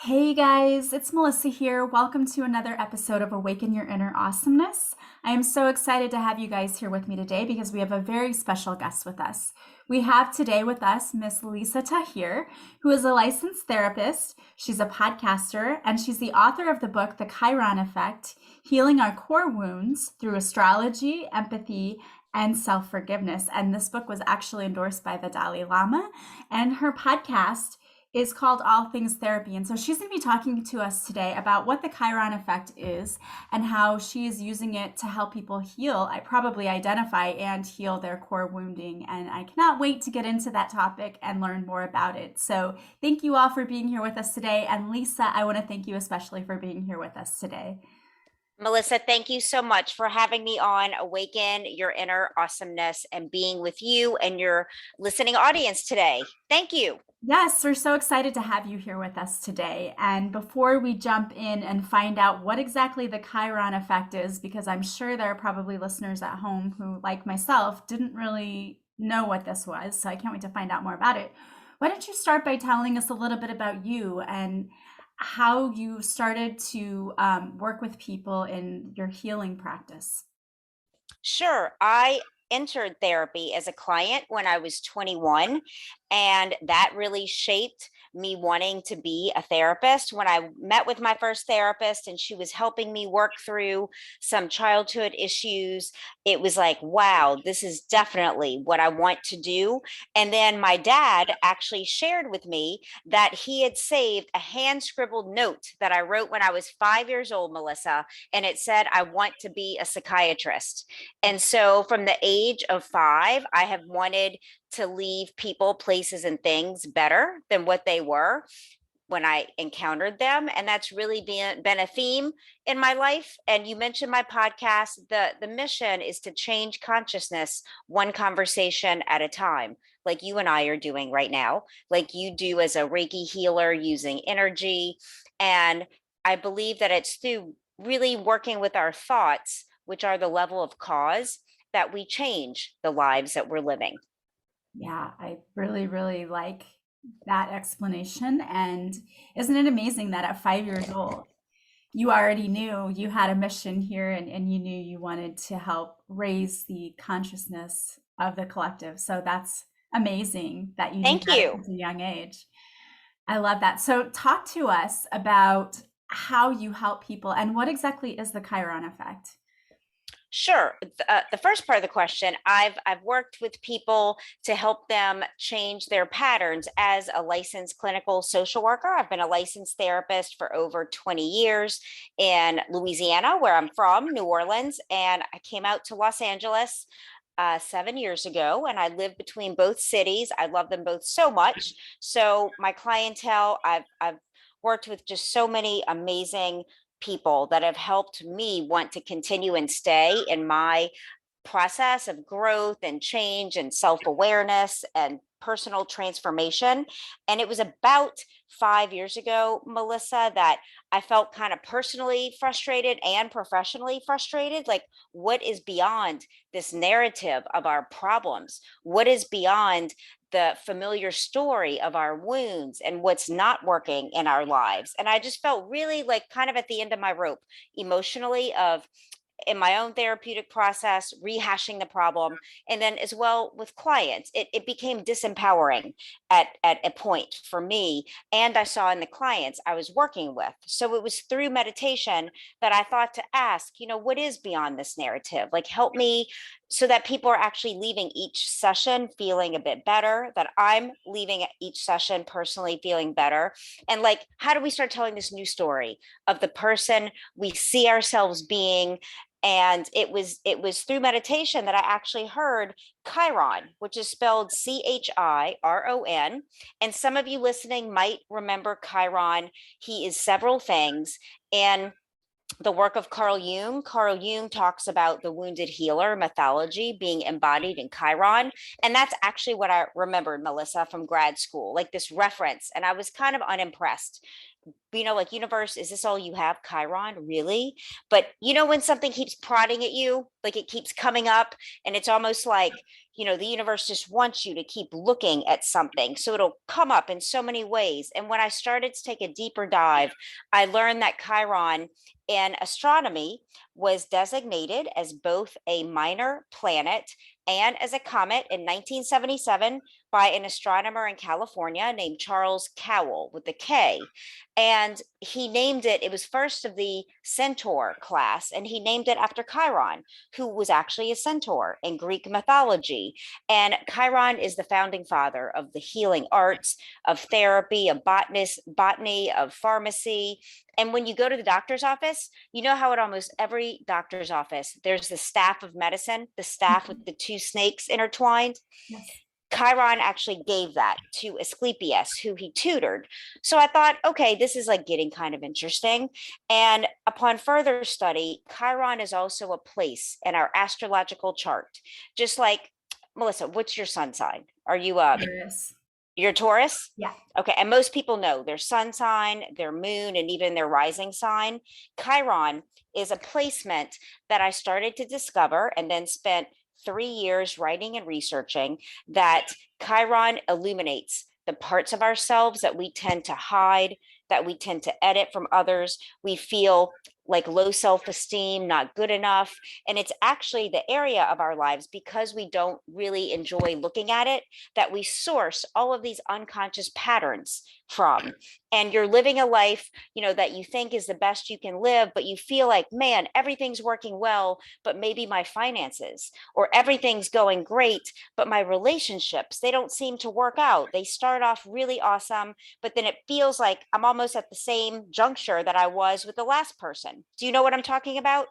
Hey guys, it's Melissa here. Welcome to another episode of Awaken Your Inner Awesomeness. I am so excited to have you guys here with me today because we have a very special guest with us. We have today with us Miss Lisa Tahir, who is a licensed therapist. She's a podcaster, and she's the author of the book The Chiron Effect: Healing Our Core Wounds Through Astrology, Empathy, and Self-Forgiveness. And this book was actually endorsed by the Dalai Lama, and her podcast is called All Things Therapy. And so she's going to be talking to us today about what the Chiron effect is and how she is using it to help people heal, I probably identify and heal their core wounding. And I cannot wait to get into that topic and learn more about it. So thank you all for being here with us today. And Lisa, I want to thank you especially for being here with us today. Melissa, thank you so much for having me on Awaken Your Inner Awesomeness and being with you and your listening audience today. Thank you. Yes, we're so excited to have you here with us today. And before we jump in and find out what exactly the Chiron effect is, because I'm sure there are probably listeners at home who, like myself, didn't really know what this was. So I can't wait to find out more about it. Why don't you start by telling us a little bit about you and how you started to work with people in your healing practice? Sure. I entered therapy as a client when I was 21, and that really shaped me wanting to be a therapist. When I met with my first therapist and she was helping me work through some childhood issues, it was like, wow, this is definitely what I want to do. And then my dad actually shared with me that he had saved a hand scribbled note that I wrote when I was 5 years old, Melissa, and it said, I want to be a psychiatrist. And so from the age of 5, I have wanted to leave people, places, and things better than what they were when I encountered them. And that's really been a theme in my life. And you mentioned my podcast. The mission is to change consciousness one conversation at a time, like you and I are doing right now, like you do as a Reiki healer using energy. And I believe that it's through really working with our thoughts, which are the level of cause, that we change the lives that we're living. Yeah, I really, really like that explanation. And isn't it amazing that at 5 years old, you already knew you had a mission here and you knew you wanted to help raise the consciousness of the collective. So that's amazing that you knew Thank that at you. such a young age. I love that. So talk to us about how you help people and what exactly is the Chiron effect? Sure. The first part of the question, I've worked with people to help them change their patterns as a licensed clinical social worker. I've been a licensed therapist for over 20 years in Louisiana, where I'm from, New Orleans, and I came out to Los Angeles 7 years ago, and I live between both cities. I love them both so much. So my clientele, I've worked with just so many amazing people that have helped me want to continue and stay in my process of growth and change and self-awareness and personal transformation. And it was about 5 years ago, Melissa, that I felt kind of personally frustrated and professionally frustrated. Like, what is beyond this narrative of our problems? What is beyond the familiar story of our wounds and what's not working in our lives? And I just felt really like kind of at the end of my rope emotionally of in my own therapeutic process, rehashing the problem, and then as well with clients, it became disempowering at a point for me. And I saw in the clients I was working with. So it was through meditation that I thought to ask, what is beyond this narrative? Like, help me so that people are actually leaving each session feeling a bit better, that I'm leaving each session personally feeling better. And like, how do we start telling this new story of the person we see ourselves being? And it was through meditation that I actually heard Chiron, which is spelled Chiron. And some of you listening might remember Chiron. He is several things. And the work of Carl Jung talks about the wounded healer mythology being embodied in Chiron. And that's actually what I remembered, Melissa, from grad school, like this reference. And I was kind of unimpressed. Like, universe, is this all you have, Chiron? Really? But when something keeps prodding at you, like it keeps coming up, and it's almost like the universe just wants you to keep looking at something. So it'll come up in so many ways. And when I started to take a deeper dive, I learned that Chiron in astronomy was designated as both a minor planet and as a comet in 1977 by an astronomer in California named Charles Cowell with the K. And he named it was first of the Centaur class, and he named it after Chiron, who was actually a centaur in Greek mythology. And Chiron is the founding father of the healing arts, of therapy, of botany, of pharmacy. And when you go to the doctor's office, you know how at almost every doctor's office, there's the staff of medicine, the staff with the two snakes intertwined. Yes. Chiron actually gave that to Asclepius, who he tutored. So I thought, okay, this is like getting kind of interesting. And upon further study, Chiron is also a place in our astrological chart. Just like, Melissa, what's your sun sign? Are you Yes. you're Taurus? Yeah. Okay. And most people know their sun sign, their moon, and even their rising sign. Chiron is a placement that I started to discover and then spent 3 years writing and researching, that Chiron illuminates the parts of ourselves that we tend to hide, that we tend to edit from others. We feel like low self-esteem, not good enough. And it's actually the area of our lives, because we don't really enjoy looking at it, that we source all of these unconscious patterns from. And you're living a life, that you think is the best you can live, but you feel like, man, everything's working well, but maybe my finances, or everything's going great, but my relationships, they don't seem to work out. They start off really awesome, but then it feels like I'm almost at the same juncture that I was with the last person. Do you know what I'm talking about?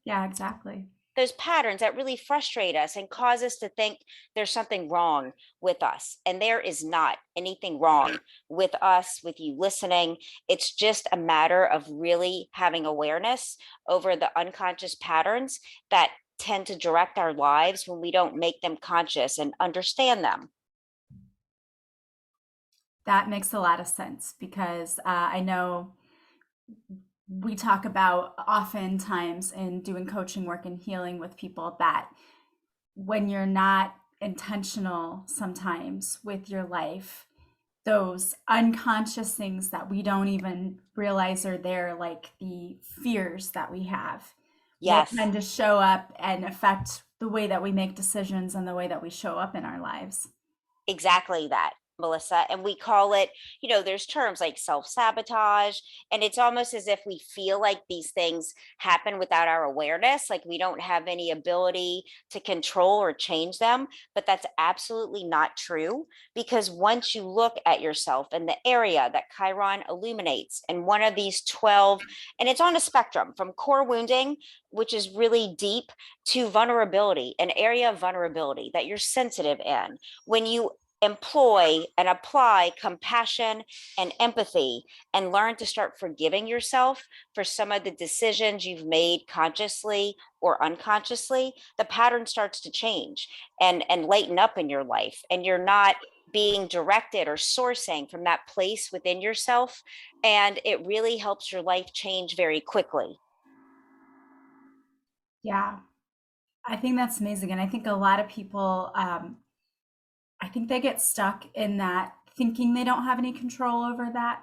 Yeah, exactly. Those patterns that really frustrate us and cause us to think there's something wrong with us. And there is not anything wrong with us, with you listening. It's just a matter of really having awareness over the unconscious patterns that tend to direct our lives when we don't make them conscious and understand them. That makes a lot of sense because I know we talk about oftentimes in doing coaching work and healing with people that when you're not intentional sometimes with your life, those unconscious things that we don't even realize are there, like the fears that we have, will Yes. tend to show up and affect the way that we make decisions and the way that we show up in our lives. Exactly that, Melissa. And we call it, there's terms like self sabotage. And it's almost as if we feel like these things happen without our awareness, like we don't have any ability to control or change them. But that's absolutely not true, because once you look at yourself in the area that Chiron illuminates, and one of these 12, and it's on a spectrum from core wounding, which is really deep, to vulnerability, an area of vulnerability that you're sensitive in. When you employ and apply compassion and empathy and learn to start forgiving yourself for some of the decisions you've made consciously or unconsciously, the pattern starts to change and lighten up in your life, and you're not being directed or sourcing from that place within yourself, and it really helps your life change very quickly. Yeah, I think that's amazing. And I think a lot of people, I think they get stuck in that thinking they don't have any control over that.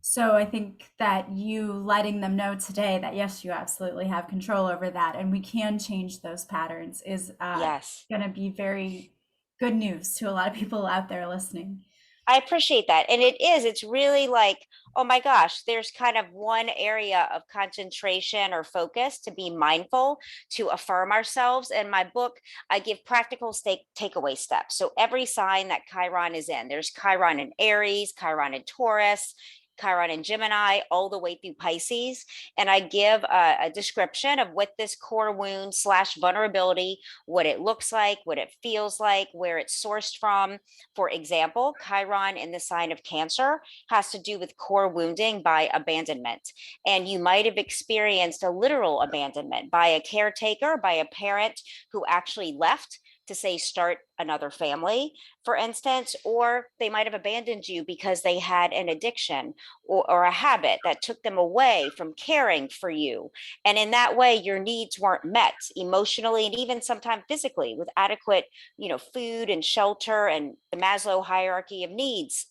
So I think that you letting them know today that yes, you absolutely have control over that, and we can change those patterns is Yes. going to be very good news to a lot of people out there listening. I appreciate that. And it's really like, oh my gosh, there's kind of one area of concentration or focus to be mindful, to affirm ourselves. In my book, I give practical takeaway steps. So every sign that Chiron is in, there's Chiron in Aries, Chiron in Taurus, Chiron in Gemini, all the way through Pisces. And I give a description of what this core wound slash vulnerability, what it looks like, what it feels like, where it's sourced from. For example, Chiron in the sign of Cancer has to do with core wounding by abandonment. And you might have experienced a literal abandonment by a caretaker, by a parent who actually left to say start another family, for instance, or they might have abandoned you because they had an addiction or a habit that took them away from caring for you. And in that way, your needs weren't met emotionally and even sometimes physically with adequate, food and shelter and the Maslow hierarchy of needs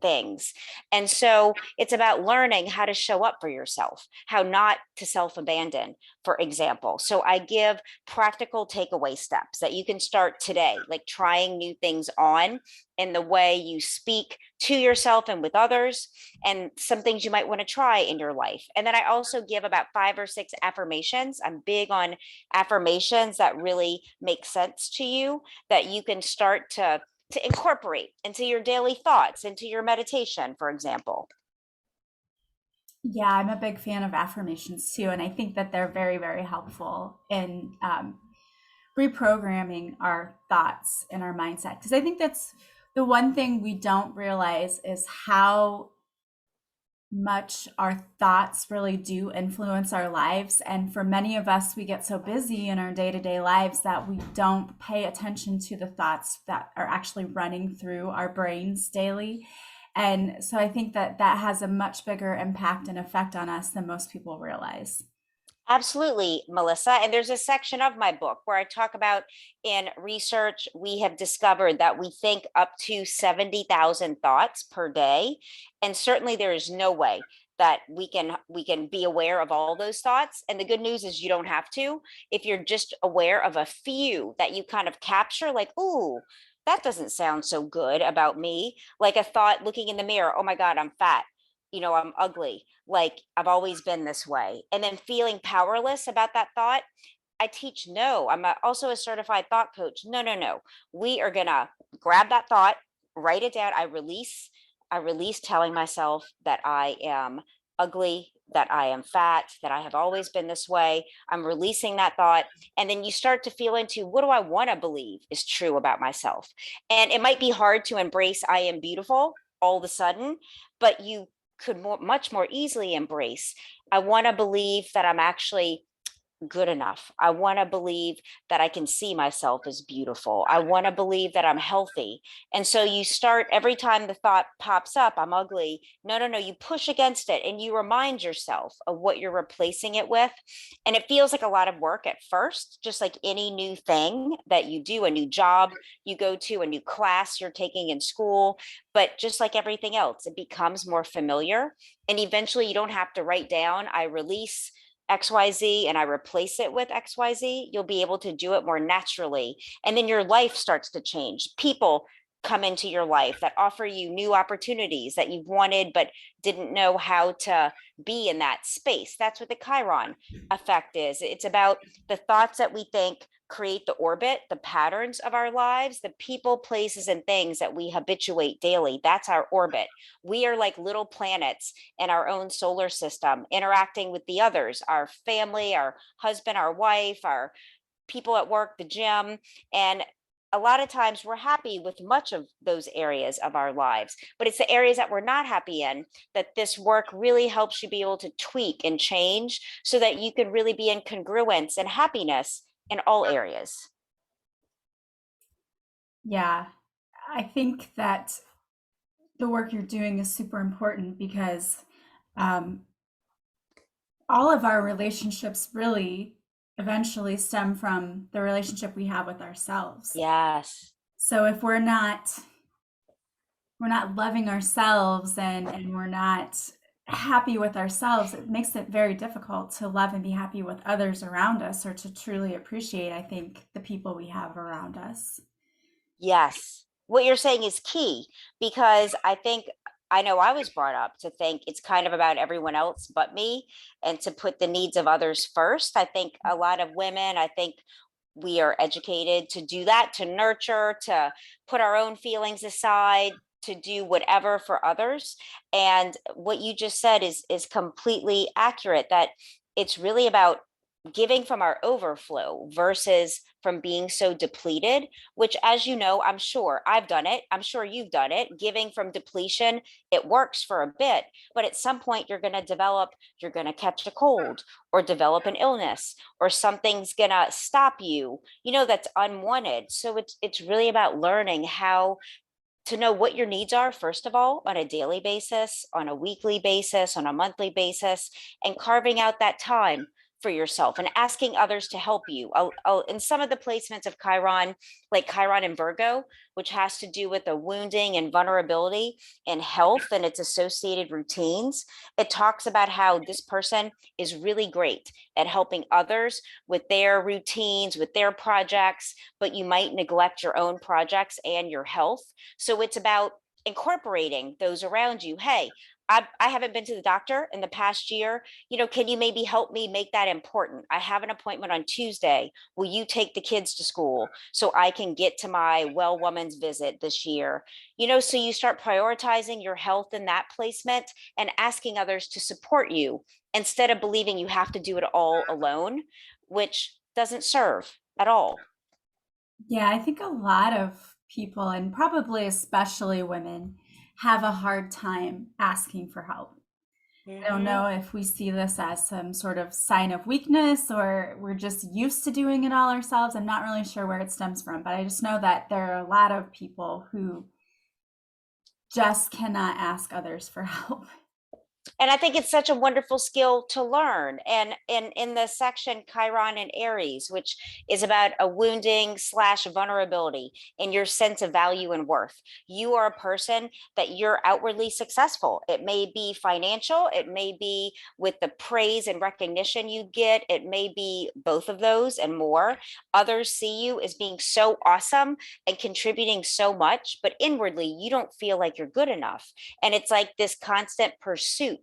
things. And so it's about learning how to show up for yourself, how not to self abandon, for example. So I give practical takeaway steps that you can start today, like trying new things on in the way you speak to yourself and with others, and some things you might want to try in your life. And then I also give about 5 or 6 affirmations. I'm big on affirmations that really make sense to you that you can start to incorporate into your daily thoughts, into your meditation, for example. Yeah, I'm a big fan of affirmations too. And I think that they're very, very helpful in reprogramming our thoughts and our mindset. Because I think that's the one thing we don't realize is how much our thoughts really do influence our lives. And for many of us, we get so busy in our day to day lives that we don't pay attention to the thoughts that are actually running through our brains daily. And so I think that that has a much bigger impact and effect on us than most people realize. Absolutely, Melissa. And there's a section of my book where I talk about in research, we have discovered that we think up to 70,000 thoughts per day. And certainly there is no way that we can be aware of all those thoughts. And the good news is you don't have to. If you're just aware of a few that you kind of capture, like, ooh, that doesn't sound so good about me. Like a thought looking in the mirror, oh my God, I'm fat. I'm ugly, like I've always been this way. And then feeling powerless about that thought. I teach no. Also a certified thought coach. No, no, no. We are going to grab that thought, write it down. I release telling myself that I am ugly, that I am fat, that I have always been this way. I'm releasing that thought. And then you start to feel into what do I want to believe is true about myself? And it might be hard to embrace I am beautiful all of a sudden, but you could much more easily embrace. I want to believe that I'm actually good enough. I want to believe that I can see myself as beautiful. I want to believe that I'm healthy. And so you start every time the thought pops up, I'm ugly. No, no, no. You push against it and you remind yourself of what you're replacing it with. And it feels like a lot of work at first, just like any new thing that you do, a new job you go to, a new class you're taking in school. But just like everything else, it becomes more familiar. And eventually you don't have to write down, I release XYZ and I replace it with XYZ, you'll be able to do it more naturally. And then your life starts to change. People come into your life that offer you new opportunities that you've wanted but didn't know how to be in that space. That's what the Chiron effect is. It's about the thoughts that we think create the orbit, the patterns of our lives, the people, places, and things that we habituate daily. That's our orbit. We are like little planets in our own solar system, interacting with the others, our family, our husband, our wife, our people at work, the gym. And a lot of times we're happy with much of those areas of our lives, but it's the areas that we're not happy in that this work really helps you be able to tweak and change so that you can really be in congruence and happiness in all areas. Yeah, I think that the work you're doing is super important because um, all of our relationships really eventually stem from the relationship we have with ourselves. Yes. So if we're not loving ourselves and we're not happy with ourselves, it makes it very difficult to love and be happy with others around us or to truly appreciate, I think, the people we have around us. Yes. What you're saying is key because I know I was brought up to think it's kind of about everyone else but me and to put the needs of others first. I think a lot of women, I think we are educated to do that, to nurture, to put our own feelings aside, to do whatever for others. And what you just said is completely accurate that it's really about giving from our overflow versus from being so depleted, which, as you know, I'm sure I've done it. I'm sure you've done it. Giving from depletion, it works for a bit, but at some point you're going to catch a cold or develop an illness or something's going to stop you, that's unwanted. So it's really about learning how to know what your needs are, first of all, on a daily basis, on a weekly basis, on a monthly basis, and carving out that time for yourself and asking others to help you. In some of the placements of Chiron, like Chiron and Virgo, which has to do with the wounding and vulnerability and health and its associated routines, it talks about how this person is really great at helping others with their routines, with their projects, but you might neglect your own projects and your health. So it's about incorporating those around you. Hey, I haven't been to the doctor in the past year. Can you maybe help me make that important? I have an appointment on Tuesday. Will you take the kids to school so I can get to my well woman's visit this year? So you start prioritizing your health in that placement and asking others to support you instead of believing you have to do it all alone, which doesn't serve at all. Yeah, I think a lot of people, and probably especially women, have a hard time asking for help. I don't Mm-hmm. know if we see this as some sort of sign of weakness or we're just used to doing it all ourselves. I'm not really sure where it stems from, but I just know that there are a lot of people who just cannot ask others for help. And I think it's such a wonderful skill to learn. And in the section Chiron and Aries, which is about a wounding slash vulnerability in your sense of value and worth, you are a person that you're outwardly successful. It may be financial, it may be with the praise and recognition you get, it may be both of those and more. Others see you as being so awesome and contributing so much, but inwardly you don't feel like you're good enough. And it's like this constant pursuit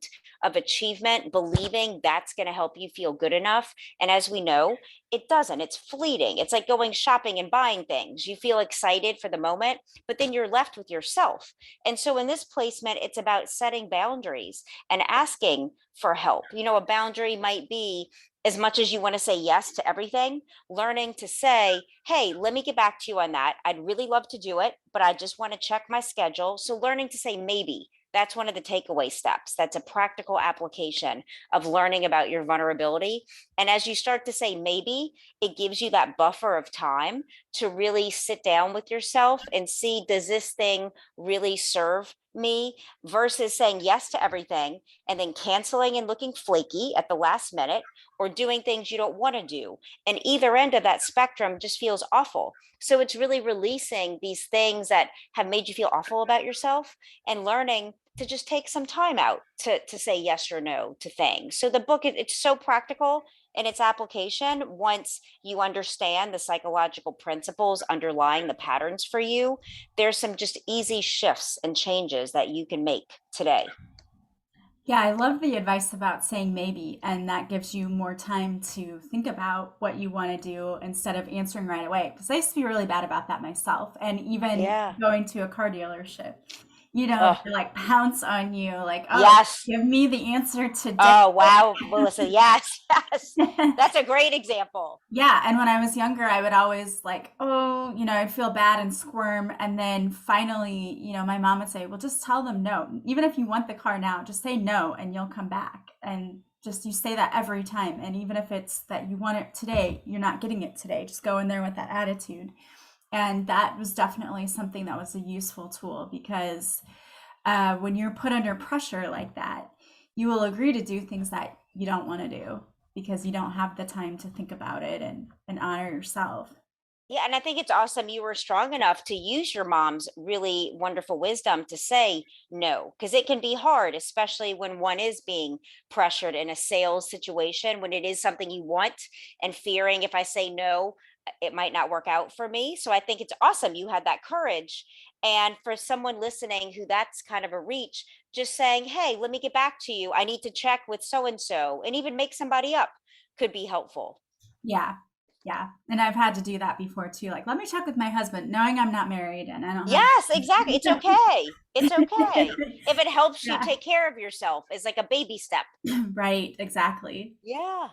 of achievement, believing that's going to help you feel good enough. And as we know, it doesn't. It's fleeting. It's like going shopping and buying things. You feel excited for the moment, but then you're left with yourself. And so in this placement, it's about setting boundaries and asking for help. A boundary might be, as much as you want to say yes to everything, learning to say, hey, let me get back to you on that. I'd really love to do it, but I just want to check my schedule. So learning to say maybe. That's one of the takeaway steps. That's a practical application of learning about your vulnerability. And as you start to say maybe, it gives you that buffer of time to really sit down with yourself and see, does this thing really serve me, versus saying yes to everything and then canceling and looking flaky at the last minute, or doing things you don't want to do. And either end of that spectrum just feels awful. So it's really releasing these things that have made you feel awful about yourself and learning to just take some time out to say yes or no to things. So the book, it's so practical in its application. Once you understand the psychological principles underlying the patterns for you, there's some just easy shifts and changes that you can make today. Yeah, I love the advice about saying maybe, and that gives you more time to think about what you want to do instead of answering right away. Because I used to be really bad about that myself. And even Yeah. going to a car dealership, Oh, they like pounce on you, like, oh, yes. give me the answer today. Oh, wow, Melissa. Yes, yes. That's a great example. Yeah, and when I was younger, I would always like, oh, I'd feel bad and squirm. And then finally, my mom would say, well, just tell them no. Even if you want the car now, just say no and you'll come back. And just you say that every time. And even if it's that you want it today, you're not getting it today. Just go in there with that attitude. And that was definitely something that was a useful tool because when you're put under pressure like that, you will agree to do things that you don't want to do because you don't have the time to think about it and honor yourself. Yeah, and I think it's awesome you were strong enough to use your mom's really wonderful wisdom to say no, because it can be hard, especially when one is being pressured in a sales situation, when it is something you want and fearing, if I say no, it might not work out for me. So I think it's awesome you had that courage. And for someone listening who that's kind of a reach, just saying, hey, let me get back to you. I need to check with so and so, and even make somebody up could be helpful. Yeah. Yeah. And I've had to do that before too. Like, let me check with my husband, knowing I'm not married and I don't have. Yes, exactly. It's okay. It's okay. If it helps you Yeah. take care of yourself, it's like a baby step. Right. Exactly. Yeah.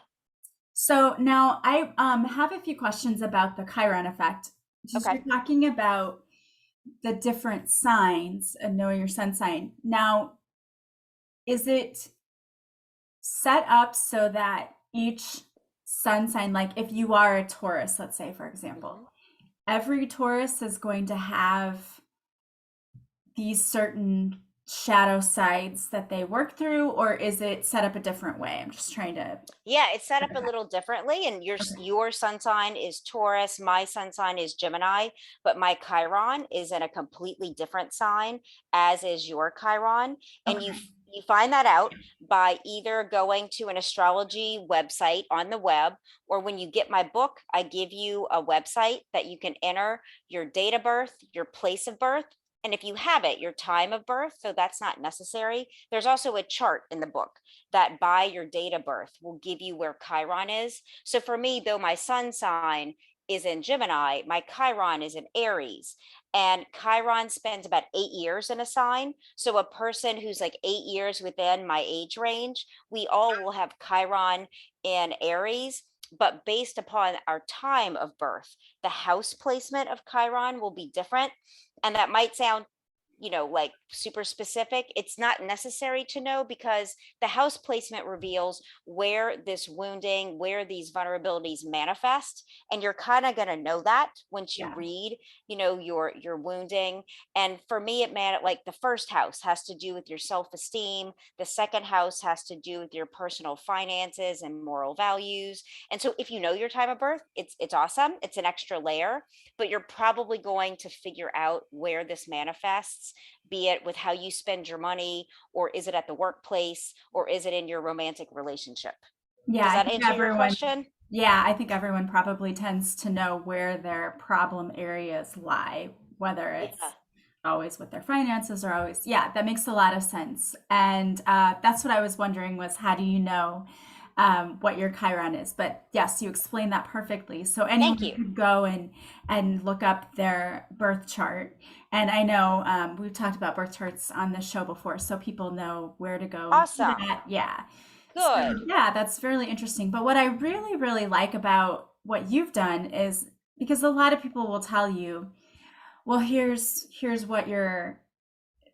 So now I have a few questions about the Chiron effect. Just Okay. you're talking about the different signs and knowing your sun sign. Now, is it set up so that each sun sign, like if you are a Taurus, let's say, for example, Mhm. every Taurus is going to have these certain shadow sides that they work through, or is it set up a different way? I'm just trying to. Yeah, it's set up a little differently, and your sun sign is Taurus, my sun sign is Gemini, but my Chiron is in a completely different sign, as is your Chiron, and Okay. you find that out by either going to an astrology website on the web, or when you get my book, I give you a website that you can enter your date of birth, your place of birth, and if you have it, your time of birth, so that's not necessary. There's also a chart in the book that by your date of birth will give you where Chiron is. So for me, though my sun sign is in Gemini, my Chiron is in Aries. And Chiron spends about 8 years in a sign. So a person who's like 8 years within my age range, we all will have Chiron in Aries. But based upon our time of birth, the house placement of Chiron will be different. And that might sound like super specific. It's not necessary to know because the house placement reveals where this wounding, where these vulnerabilities manifest. And you're kind of going to know that once you Yeah. read, your wounding. And for me, it meant like the first house has to do with your self-esteem. The second house has to do with your personal finances and moral values. And so if you know your time of birth, it's awesome. It's an extra layer, but you're probably going to figure out where this manifests, be it with how you spend your money, or is it at the workplace, or is it in your romantic relationship? Yeah, Does I that think answer your everyone, question? yeah, I think everyone probably tends to know where their problem areas lie, whether Yeah. it's always with their finances or always, yeah, that makes a lot of sense. And that's what I was wondering was how do you know what your Chiron is? But yes, you explained that perfectly. So Thank anyone you. could go and look up their birth chart. And I know we've talked about birth charts on this show before, so people know where to go and do Awesome. that. Yeah. So Good. yeah, that's really interesting. But what I really, really like about what you've done is because a lot of people will tell you, well, here's what your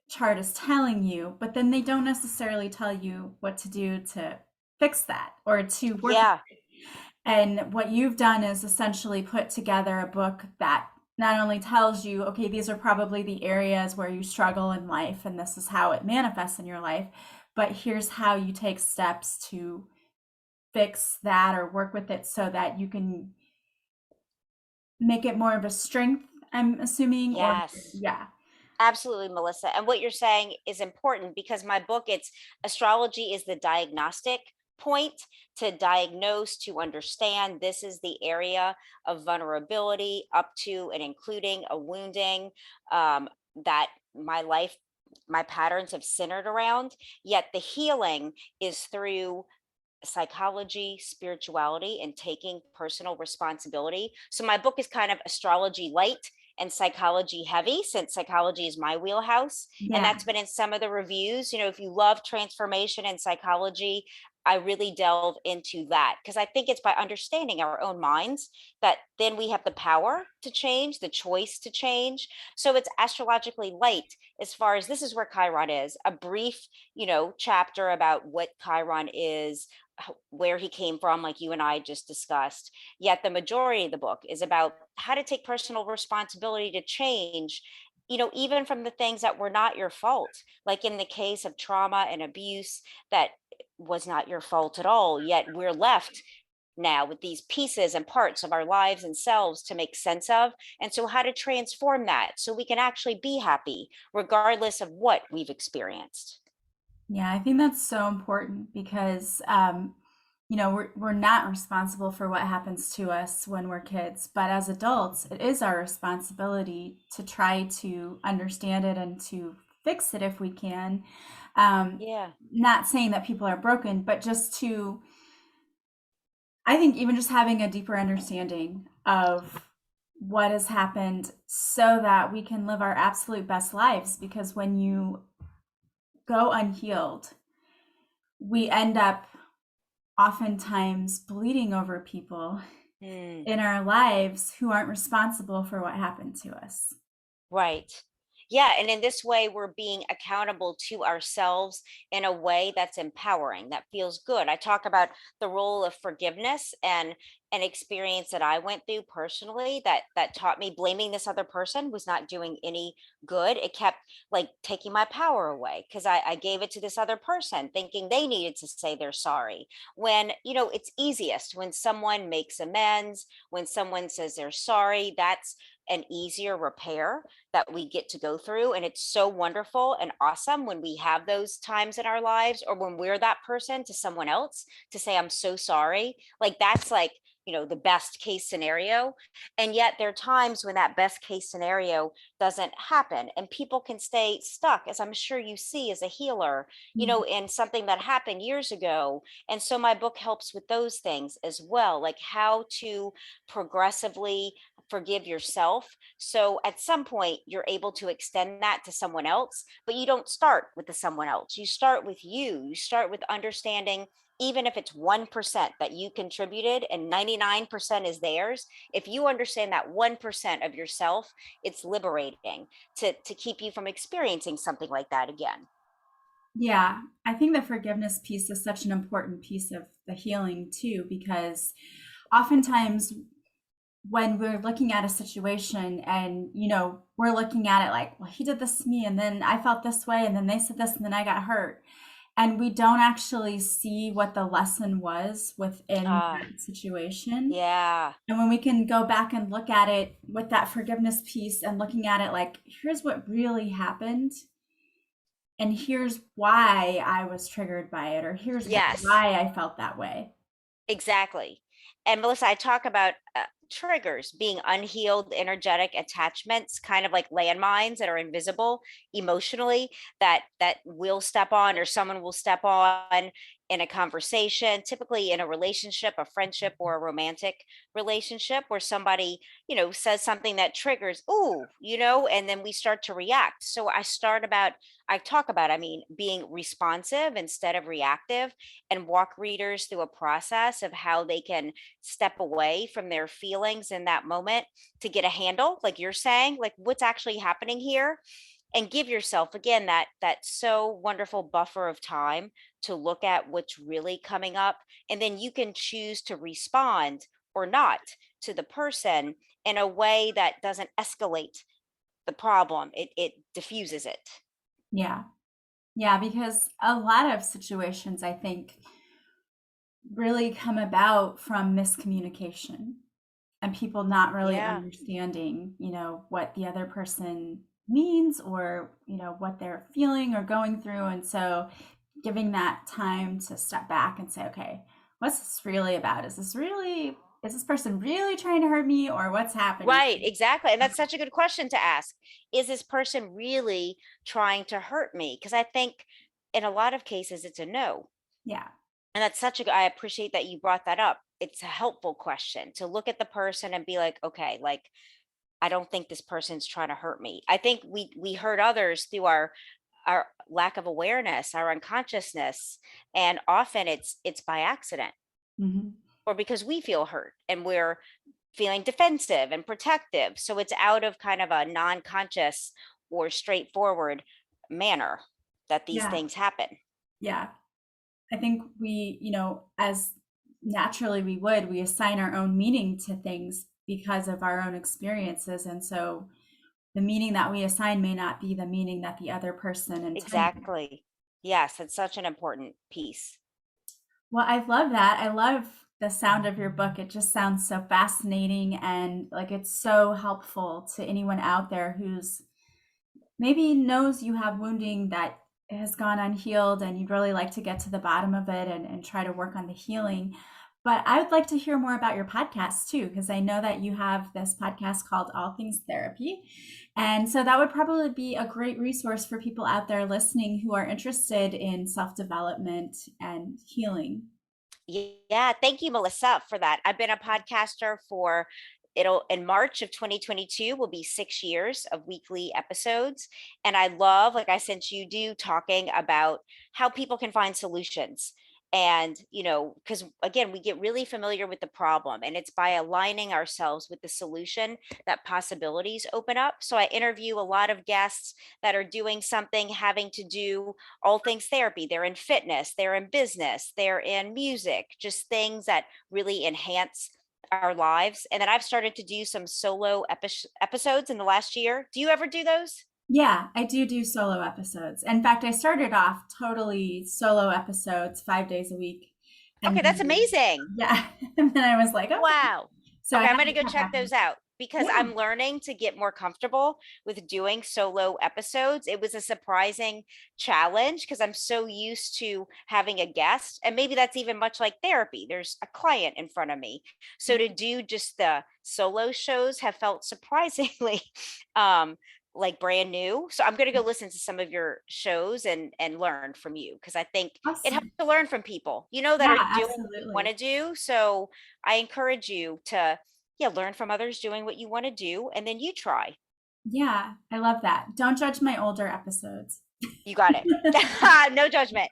chart is telling you, but then they don't necessarily tell you what to do to fix that or to work. Yeah. And what you've done is essentially put together a book that not only tells you, okay, these are probably the areas where you struggle in life and this is how it manifests in your life, but here's how you take steps to fix that or work with it so that you can make it more of a strength, I'm assuming, or Yes. yeah. Absolutely, Melissa. And what you're saying is important because my book, it's astrology is the diagnostic point to diagnose, to understand this is the area of vulnerability up to and including a wounding that my life, my patterns have centered around. Yet the healing is through psychology, spirituality, and taking personal responsibility. So my book is kind of astrology light and psychology heavy since psychology is my wheelhouse. And Yeah. that's been in some of the reviews. If you love transformation and psychology, I really delve into that because I think it's by understanding our own minds that then we have the power to change, the choice to change. So it's astrologically light as far as this is where Chiron is, a brief, chapter about what Chiron is, where he came from, like you and I just discussed. Yet the majority of the book is about how to take personal responsibility to change, even from the things that were not your fault. Like in the case of trauma and abuse, that was not your fault at all. Yet we're left now with these pieces and parts of our lives and selves to make sense of. And so, how to transform that so we can actually be happy, regardless of what we've experienced. Yeah, I think that's so important because we're not responsible for what happens to us when we're kids, but as adults, it is our responsibility to try to understand it and to fix it if we can. Um, Yeah. Not saying that people are broken, but just to, I think even just having a deeper understanding of what has happened so that we can live our absolute best lives. Because when you go unhealed, we end up oftentimes bleeding over people Mm. in our lives who aren't responsible for what happened to us. Right. Yeah. And in this way, we're being accountable to ourselves in a way that's empowering, that feels good. I talk about the role of forgiveness and an experience that I went through personally that taught me blaming this other person was not doing any good. It kept like taking my power away because I gave it to this other person thinking they needed to say they're sorry. When, it's easiest when someone makes amends, when someone says they're sorry, that's an easier repair that we get to go through. And it's so wonderful and awesome when we have those times in our lives or when we're that person to someone else to say, I'm so sorry. Like that's like, the best case scenario. And yet there are times when that best case scenario doesn't happen and people can stay stuck, as I'm sure you see as a healer, Mhm. in something that happened years ago. And so my book helps with those things as well, like how to progressively forgive yourself. So at some point, you're able to extend that to someone else, but you don't start with the someone else. You start with you. You start with understanding, even if it's 1% that you contributed and 99% is theirs, if you understand that 1% of yourself, it's liberating to keep you from experiencing something like that again. Yeah, I think the forgiveness piece is such an important piece of the healing too, because oftentimes when we're looking at a situation and we're looking at it like, well, he did this to me and then I felt this way and then they said this and then I got hurt, and we don't actually see what the lesson was within Ah, that situation. yeah. And when we can go back and look at it with that forgiveness piece and looking at it like, here's what really happened and here's why I was triggered by it, or here's Yes. why I felt that way. Exactly. And Melissa, I talk about triggers being unhealed energetic attachments, kind of like landmines that are invisible emotionally that will step on or someone will step on in a conversation, typically in a relationship, a friendship or a romantic relationship where somebody, says something that triggers, ooh, and then we start to react. So I talk about, I mean, being responsive instead of reactive and walk readers through a process of how they can step away from their feelings in that moment to get a handle, like you're saying, like what's actually happening here, and give yourself again that so wonderful buffer of time to look at what's really coming up, and then you can choose to respond or not to the person in a way that doesn't escalate the problem. It diffuses it. Yeah. Yeah, because a lot of situations I think really come about from miscommunication and people not really Yeah, understanding, what the other person means, or, what they're feeling or going through. And so giving that time to step back and say, okay, what's this really about? Is this person really trying to hurt me, or what's happening? right, exactly. And that's such a good question to ask. Is this person really trying to hurt me? Because I think in a lot of cases it's a no. Yeah. And that's I appreciate that you brought that up. It's a helpful question to look at the person and be like, okay, like I don't think this person's trying to hurt me. I think we hurt others through our lack of awareness, our unconsciousness, and often it's by accident Hmm. or because we feel hurt and we're feeling defensive and protective. So it's out of kind of a non-conscious or straightforward manner that these Yeah. things happen. Yeah. I think we, as naturally we assign our own meaning to things because of our own experiences. And so the meaning that we assign may not be the meaning that the other person intended. Exactly. Yes, it's such an important piece. Well, I love that. I love the sound of your book. It just sounds so fascinating, and like it's so helpful to anyone out there who's maybe knows you have wounding that has gone unhealed and you'd really like to get to the bottom of it and try to work on the healing. But I would like to hear more about your podcast too, because I know that you have this podcast called All Things Therapy. And so that would probably be a great resource for people out there listening who are interested in self development and healing. Yeah, thank you, Melissa, for that. I've been a podcaster for it'll in March of 2022 will be 6 years of weekly episodes. And I love, like I since you do, talking about how people can find solutions And, because again, we get really familiar with the problem, and it's by aligning ourselves with the solution that possibilities open up. So I interview a lot of guests that are doing something having to do all things therapy. They're in fitness, they're in business, they're in music, just things that really enhance our lives. And then I've started to do some solo episodes in the last year. Do you ever do those? Yeah, I do solo episodes. In fact, I started off totally solo episodes 5 days a week. And Okay, that's then, amazing. yeah, and then I was like, okay. Wow. So I Okay, I'm going to haven't go kept check back on. those out because Yeah. I'm learning to get more comfortable with doing solo episodes. It was a surprising challenge because I'm so used to having a guest, and maybe that's even much like therapy. There's a client in front of me. So to do just the solo shows have felt surprisingly um like brand new. So I'm going to go listen to some of your shows and learn from you because I think it helps Awesome. to learn from people, that Yeah, are doing what you want absolutely. to do. So I encourage you to, yeah, learn from others doing what you want to do, and then you try. Yeah, I love that. Don't judge my older episodes. You got it. No judgment.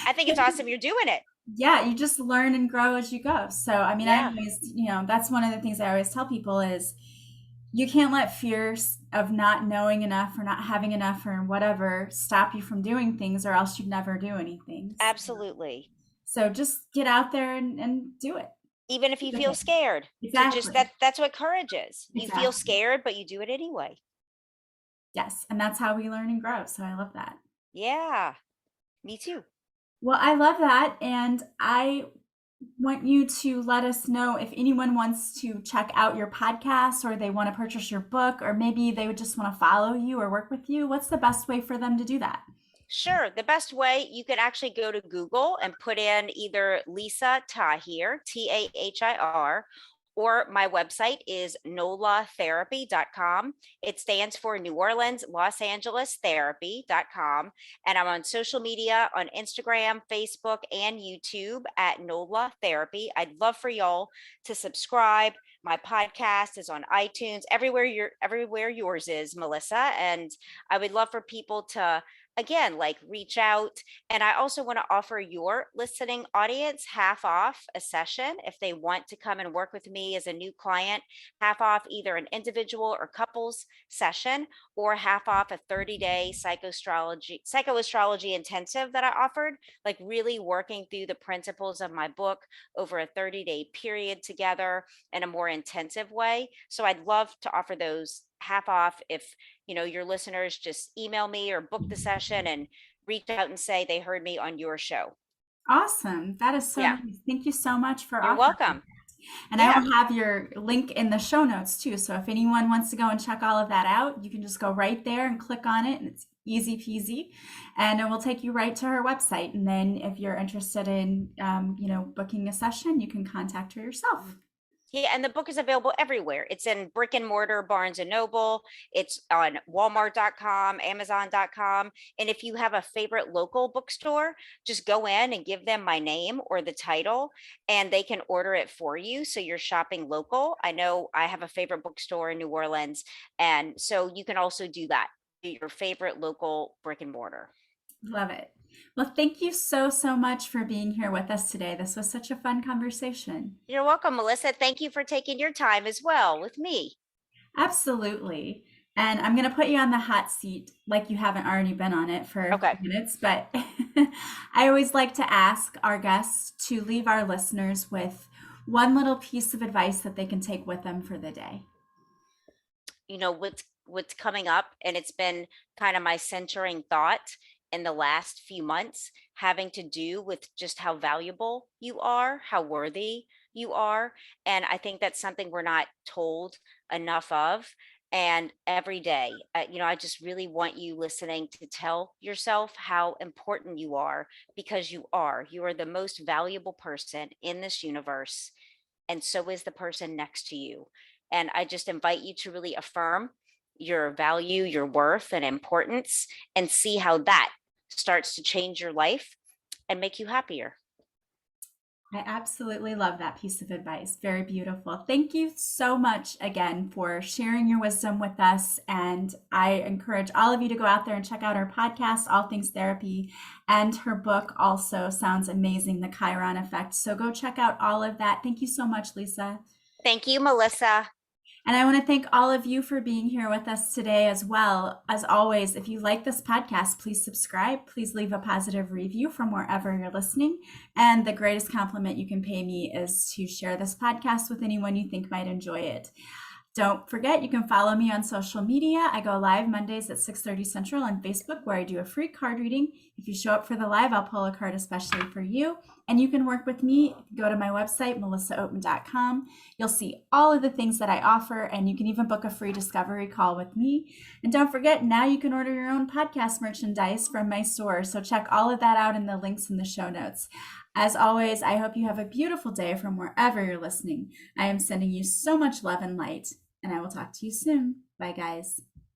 I think it's awesome you're doing it. Yeah, you just learn and grow as you go. So, I mean, I Yeah, always, that's one of the things I always tell people is you can't let fears of not knowing enough or not having enough or whatever stop you from doing things, or else you'd never do anything. absolutely. So just get out there and do it. Even if you The feel thing. scared, to just Exactly. that's what courage is. You feel Exactly. scared, but you do it anyway. Yes. And that's how we learn and grow. So I love that. Yeah, me too. Well, I love that. And I want you to let us know if anyone wants to check out your podcast or they want to purchase your book, or maybe they would just want to follow you or work with you. What's the best way for them to do that? Sure. The best way, you can actually go to Google and put in either Lisa Tahir, Tahir, or my website is nolatherapy.com. It stands for New Orleans, Los Angeles Therapy.com. And I'm on social media on Instagram, Facebook, and YouTube at Nola Therapy. I'd love for y'all to subscribe. My podcast is on iTunes, everywhere yours is, Melissa. And I would love for people to, again, like, reach out. And I also want to offer your listening audience half off a session if they want to come and work with me as a new client, half off either an individual or couples session, or half off a 30-day psychoastrology intensive that I offered, like really working through the principles of my book over a 30-day period together in a more intensive way. So I'd love to offer those half off if your listeners just email me or book the session and reach out and say they heard me on your show. Awesome. That is so Yeah, nice. Thank you so much for you're offering welcome. that. And I Yeah, will have your link in the show notes too. So if anyone wants to go and check all of that out, you can just go right there and click on it, and it's easy peasy. And it will take you right to her website. And then if you're interested in, booking a session, you can contact her yourself. yeah, and the book is available everywhere. It's in brick and mortar Barnes and Noble. It's on Walmart.com, Amazon.com. And if you have a favorite local bookstore, just go in and give them my name or the title, and they can order it for you. So you're shopping local. I know I have a favorite bookstore in New Orleans, and so you can also do that. Do your favorite local brick and mortar. Love it. Well, thank you so, so much for being here with us today. This was such a fun conversation. You're welcome, Melissa. Thank you for taking your time as well with me. Absolutely. And I'm going to put you on the hot seat like you haven't already been on it for a Okay. few minutes. But I always like to ask our guests to leave our listeners with one little piece of advice that they can take with them for the day. What's coming up, and it's been kind of my centering thought in the last few months, having to do with just how valuable you are, how worthy you are. And I think that's something we're not told enough of. And every day, I just really want you listening to tell yourself how important you are, because you are the most valuable person in this universe, and so is the person next to you. And I just invite you to really affirm your value, your worth, and importance, and see how that starts to change your life and make you happier. I absolutely love that piece of advice. Very beautiful. Thank you so much again for sharing your wisdom with us. And I encourage all of you to go out there and check out her podcast, All Things Therapy, and her book also sounds amazing, The Chiron Effect. So go check out all of that. Thank you so much, Lisa. Thank you, Melissa. And I want to thank all of you for being here with us today as well. As always, if you like this podcast, please subscribe. Please leave a positive review from wherever you're listening. And the greatest compliment you can pay me is to share this podcast with anyone you think might enjoy it. Don't forget, you can follow me on social media. I go live Mondays at 6:30 Central on Facebook, where I do a free card reading. If you show up for the live, I'll pull a card especially for you. And you can work with me. Go to my website, melissaoatman.com. You'll see all of the things that I offer, and you can even book a free discovery call with me. And don't forget, now you can order your own podcast merchandise from my store. So check all of that out in the links in the show notes. As always, I hope you have a beautiful day from wherever you're listening. I am sending you so much love and light, and I will talk to you soon. Bye, guys.